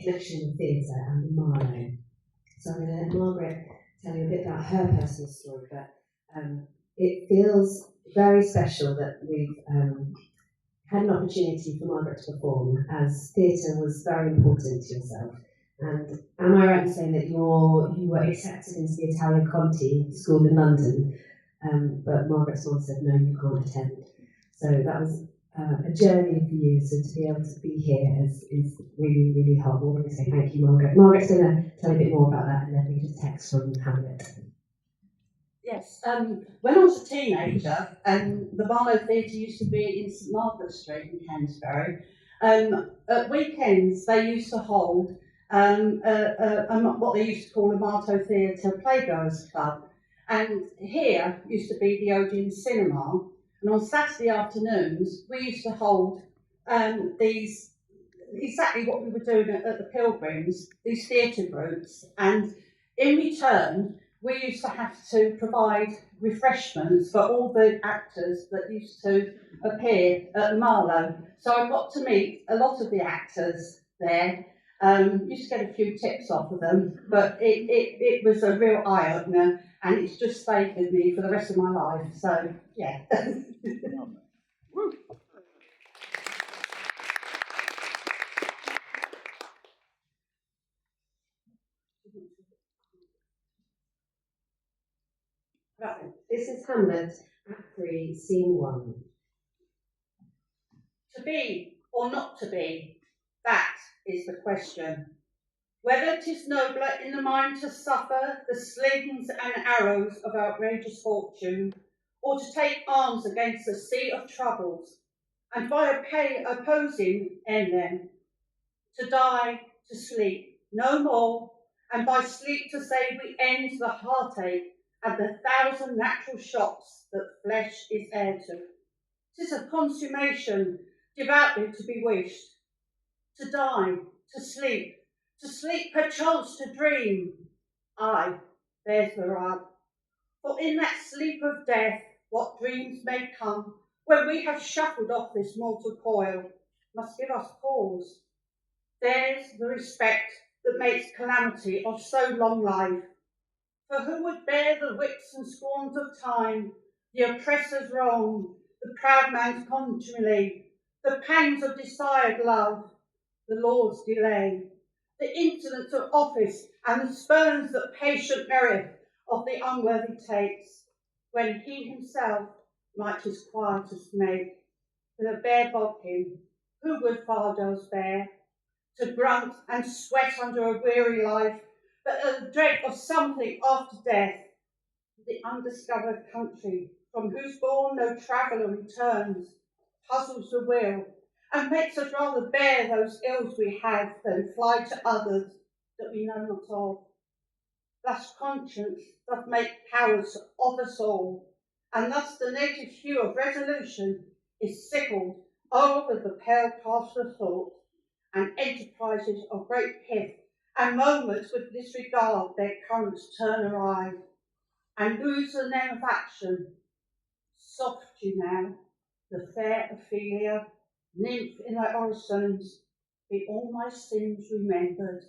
connection with theatre and Marlowe. So I'm going to let Margaret tell you a bit about her personal story, but it feels very special that we've had an opportunity for Margaret to perform, as theatre was very important to yourself. And am I right in saying that you were accepted into the Italian Conti School in London, but Margaret's mom said, no, you can't attend. So that was a journey for you, so to be able to be here is really, really heartwarming. So thank you, Margaret. Margaret's going to tell you a bit more about that, and then read a text from Hamlet. Yes, when I was a teenager, the Marlowe Theatre used to be in St Margaret Street in Canterbury. At weekends, they used to hold what they used to call a Marlowe Theatre Playgoers Club. And here used to be the Odeon Cinema. And on Saturday afternoons, we used to hold these, exactly what we were doing at the Pilgrims, these theatre groups. And in return, we used to have to provide refreshments for all the actors that used to appear at Marlowe. So I got to meet a lot of the actors there. Used to get a few tips off of them, but it was a real eye-opener, and it's just stayed with me for the rest of my life. So, yeah. Right, this is Hamlet, Act 3, Scene 1. To be or not to be, that is the question. Whether 'tis nobler in the mind to suffer the slings and arrows of outrageous fortune, or to take arms against a sea of troubles, and by opposing end them, to die, to sleep, no more, and by sleep to say we end the heartache and the thousand natural shocks that flesh is heir to. 'Tis a consummation devoutly to be wished, to die, to sleep perchance to dream. Aye, there's the rub. For in that sleep of death, what dreams may come, when we have shuffled off this mortal coil, must give us pause. There's the respect that makes calamity of so long life. For who would bear the whips and scorns of time, the oppressor's wrong, the proud man's contumely, the pangs of desired love, the Lord's delay, the insolence of office, and the spurns that patient merit of the unworthy takes, when he himself might his quietest make, with a bare bodkin, who would Fardos bear, to grunt and sweat under a weary life, but a dread of something after death, the undiscovered country, from whose bourne no traveller returns, puzzles the will, and makes us rather bear those ills we have than fly to others that we know not of. Thus conscience doth make cowards of us all, and thus the native hue of resolution is sickled over the pale cast of thought, and enterprises of great pith and moments with disregard their currents turn awry, and lose the name of action. Soft you now, the fair Ophelia, nymph in thy orisons, be all my sins remembered,